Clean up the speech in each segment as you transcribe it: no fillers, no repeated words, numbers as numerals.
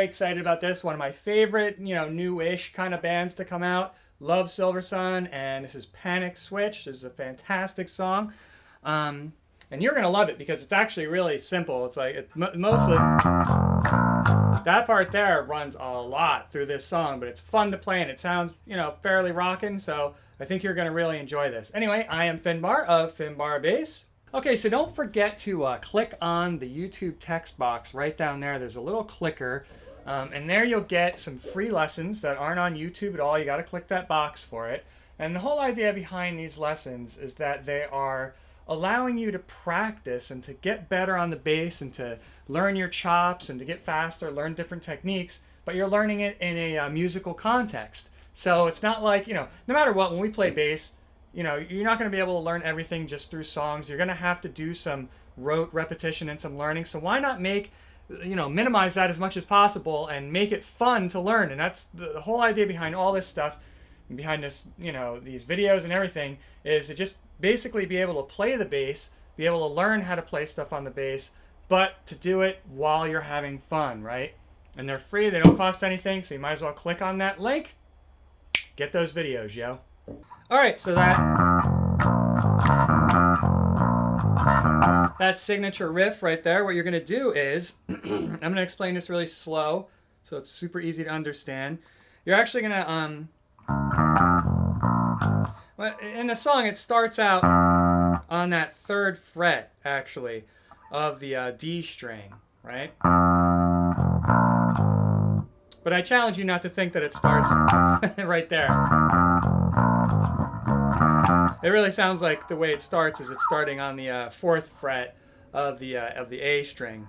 very excited about this. One of my favorite, new-ish kind of bands to come out. Love Silversun, and this is Panic Switch. This is a fantastic song. And you're going to love it because it's actually really simple. It's like, it's mostly, that part there runs a lot through this song, but it's fun to play and it sounds, fairly rockin', so I think you're going to really enjoy this. Anyway, I am Finbar of Finbar Bass. Okay, so don't forget to click on the YouTube text box right down there. There's a little clicker, and there you'll get some free lessons that aren't on YouTube at all. You got to click that box for it. And the whole idea behind these lessons is that they are allowing you to practice and to get better on the bass and to learn your chops and to get faster, learn different techniques, but you're learning it in a musical context. So it's not like, no matter what, when we play bass, you're not going to be able to learn everything just through songs. You're going to have to do some rote repetition and some learning. So why not minimize that as much as possible and make it fun to learn? And that's the whole idea behind all this stuff, and behind this, these videos and everything, is to just basically be able to play the bass, be able to learn how to play stuff on the bass, but to do it while you're having fun, right? And they're free, they don't cost anything, so you might as well click on that link. Get those videos, yo. Alright, so that signature riff right there, what you're going to do is, I'm going to explain this really slow, so it's super easy to understand. You're actually going to, in the song, it starts out on that 3rd fret, actually, of the D string, right? But I challenge you not to think that it starts right there. It really sounds like the way it starts is it's starting on the 4th fret of the A string.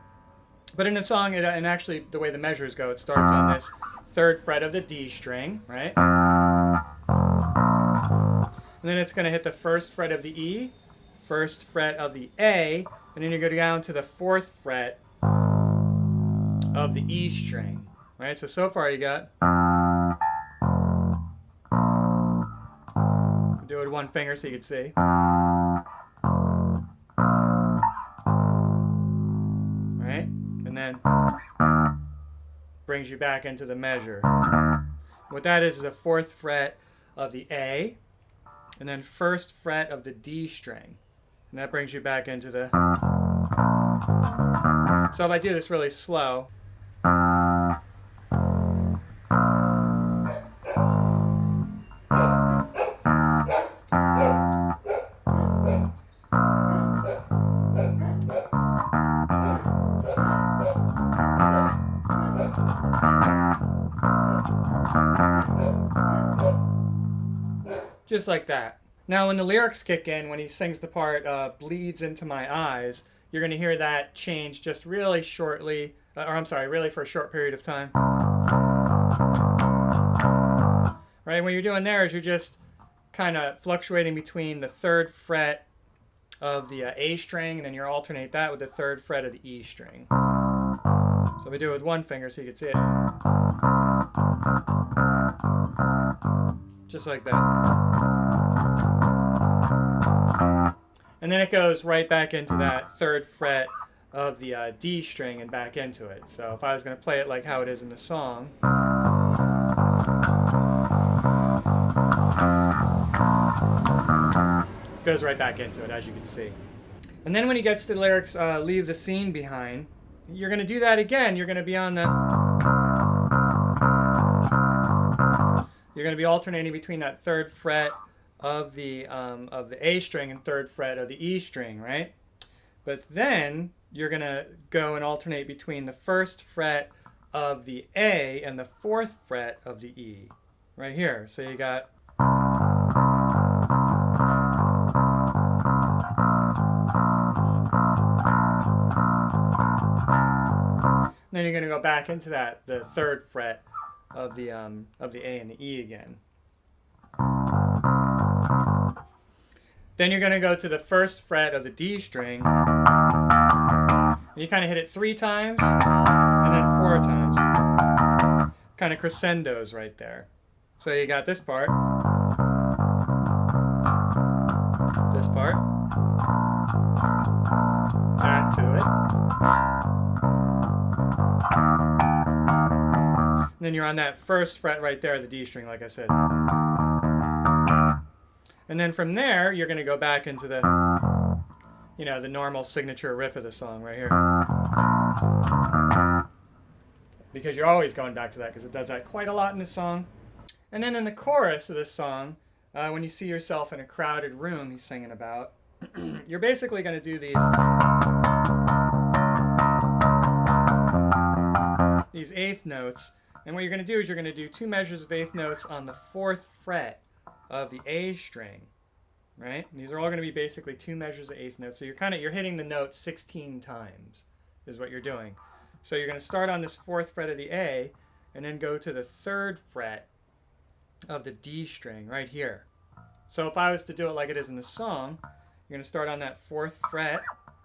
But in the song, and actually the way the measures go, it starts on this 3rd fret of the D string, right? And then it's going to hit the 1st fret of the E, 1st fret of the A, and then you go down to the 4th fret of the E string, right? So far you got, do it with one finger so you can see. Right? And then brings you back into the measure. What that is the 4th fret of the A, and then 1st fret of the D string. And that brings you back into the... So if I do this really slow... Just like that. Now when the lyrics kick in, when he sings the part, bleeds into my eyes, you're going to hear that change just really shortly, really for a short period of time. Right, what you're doing there is you're just kind of fluctuating between the 3rd fret of the A string, and then you alternate that with the 3rd fret of the E string. So we do it with one finger so you can see it. Just like that. And then it goes right back into that 3rd fret of the D string and back into it. So if I was going to play it like how it is in the song. It goes right back into it, as you can see. And then when he gets to the lyrics, leave the scene behind, you're going to do that again. You're going to be on the... You're going to be alternating between that 3rd fret of the A string and 3rd fret of the E string, right? But then you're going to go and alternate between the 1st fret of the A and the 4th fret of the E, right here. So you got... Then you're going to go back into that, the 3rd fret of the A and the E again. Then you're going to go to the 1st fret of the D string. And you kind of hit it 3 times and then 4 times. Kind of crescendos right there. So you got this part. This part. Back to it. And then you're on that first fret right there, the D string, like I said. And then from there, you're going to go back into the, you know, the normal signature riff of the song right here. Because you're always going back to that, because it does that quite a lot in the song. And then in the chorus of this song, when you see yourself in a crowded room, he's singing about, you're basically going to do these eighth notes. And what you're going to do is you're going to do 2 measures of eighth notes on the 4th fret of the A string, right? And these are all going to be basically 2 measures of eighth notes. So you're hitting the note 16 times is what you're doing. So you're going to start on this 4th fret of the A and then go to the 3rd fret of the D string right here. So if I was to do it like it is in the song, you're going to start on that 4th fret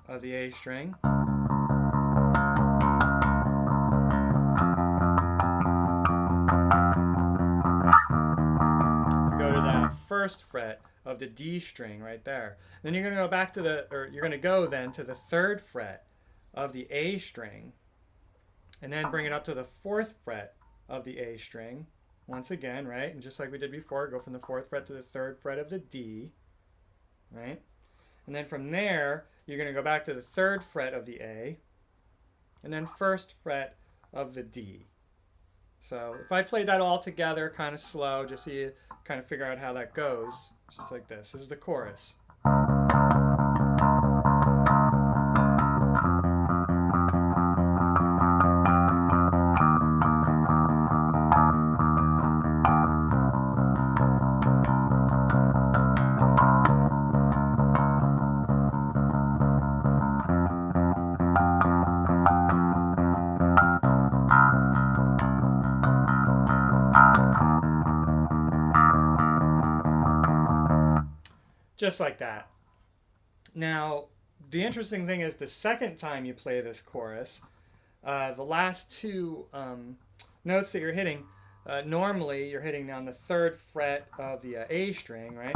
of the A string. Go to that 1st fret of the D string right there. Then you're going to go back to you're going to go then to the 3rd fret of the A string, and then bring it up to the 4th fret of the A string once again, right? And just like we did before, go from the 4th fret to the 3rd fret of the D, right? And then from there, you're going to go back to the 3rd fret of the A, and then 1st fret of the D. So if I played that all together kind of slow, just so you kind of figure out how that goes, just like this. This is the chorus. Just like that. Now, the interesting thing is the second time you play this chorus, the last 2 notes that you're hitting, normally you're hitting on the 3rd fret of the A string, right?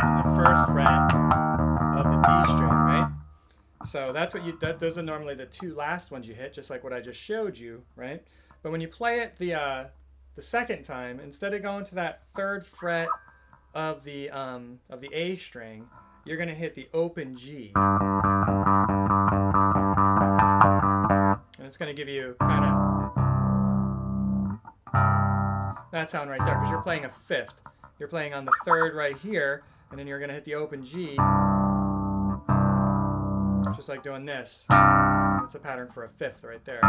And the 1st fret of the D string, right? So that's what those are normally the 2 last ones you hit, just like what I just showed you, right? But when you play it the second time, instead of going to that 3rd fret of the A string, you're going to hit the open G. And it's going to give you kind of that sound right there, because you're playing a 5th. You're playing on the 3rd right here, and then you're going to hit the open G, just like doing this. That's a pattern for a 5th right there.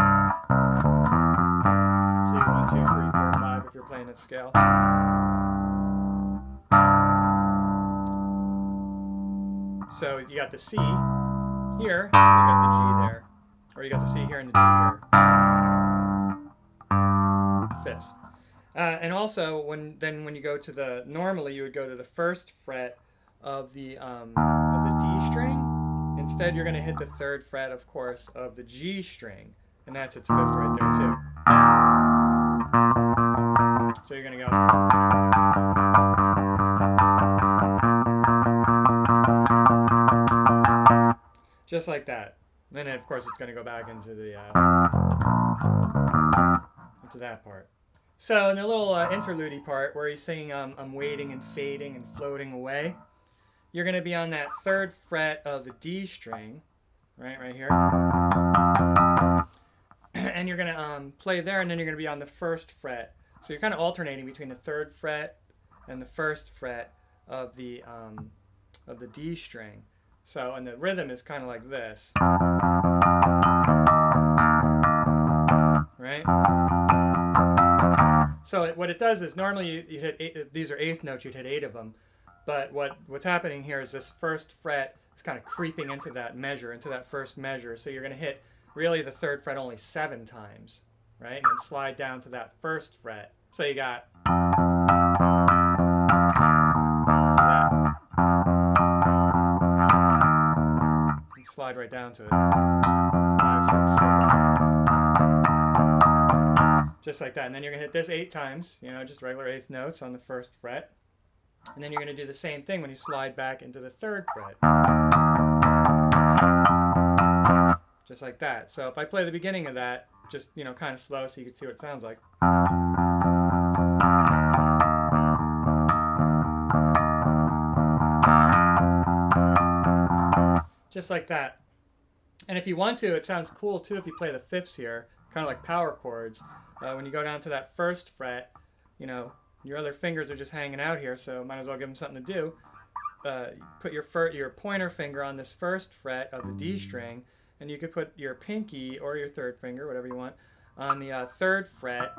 So 1, 2, 3, 4, 5 if you're playing that scale. So you got the C here, you got the G there. Or you got the C here and the D here. 5ths. And also, when you go to normally you would go to the 1st fret of the D string. Instead, you're going to hit the 3rd fret, of course, of the G string. And that's its 5th right there, too. So you're going to go. Just like that. Then, of course, it's going to go back into that part. So, in the little interlude part where he's saying, I'm waiting and fading and floating away, you're going to be on that 3rd fret of the D string, right here. And you're going to play there, and then you're going to be on the 1st fret. So you're kind of alternating between the 3rd fret and the 1st fret of the D string. So, and the rhythm is kind of like this. Right? So what it does is normally you hit 8, these are eighth notes, you'd hit 8 of them. But what's happening here is this 1st fret is kind of creeping into that measure, into that 1st measure. So you're going to hit really the 3rd fret only 7 times, right? And then slide down to that 1st fret. So you got and slide right down to it. 5, 6, 7. Just like that. And then you're going to hit this 8 times, just regular eighth notes on the 1st fret. And then you're going to do the same thing when you slide back into the 3rd fret. just like that. So if I play the beginning of that, just, you know, kind of slow so you can see what it sounds like. Just like that. And if you want to, it sounds cool too if you play the fifths here, kind of like power chords. When you go down to that first fret, you know, your other fingers are just hanging out here, so might as well give them something to do. Put your pointer finger on this first fret of the D string, and you could put your pinky or your third finger, whatever you want, on the third fret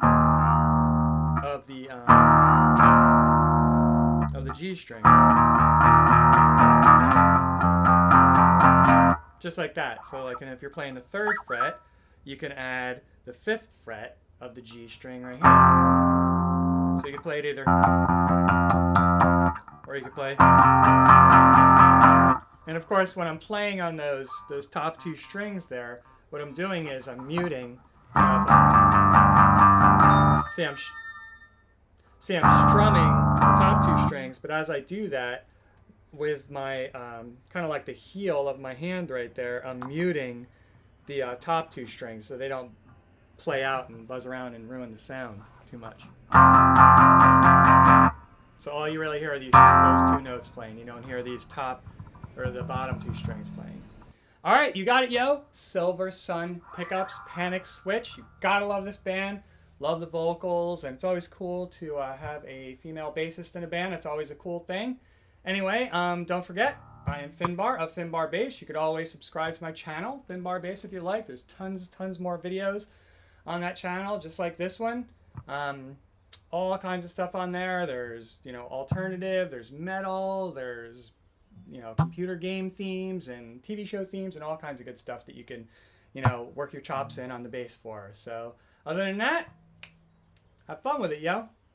of the G string. Just like that. So like, and if you're playing the third fret, you can add the fifth fret of the G string right here. So you can play it either, or you can play. And of course, when I'm playing on those top two strings there, what I'm doing is I'm muting. See, I'm strumming the top two strings, but as I do that, with my kind of like the heel of my hand right there, I'm muting the top two strings so they don't play out and buzz around and ruin the sound too much. So all you really hear are those two notes playing. You don't hear these top or the bottom two strings playing. All right, you got it, yo. Silversun pickups, Panic Switch. You gotta love this band. Love the vocals, and it's always cool to have a female bassist in a band. It's always a cool thing. Anyway, don't forget, I am Finbar of Finbar Bass. You could always subscribe to my channel, Finbar Bass, if you like. There's tons more videos on that channel, just like this one. All kinds of stuff on there. There's, you know, alternative, there's metal, there's, you know, computer game themes and TV show themes and all kinds of good stuff that you can, you know, work your chops in on the bass for. So, other than that, have fun with it, yo.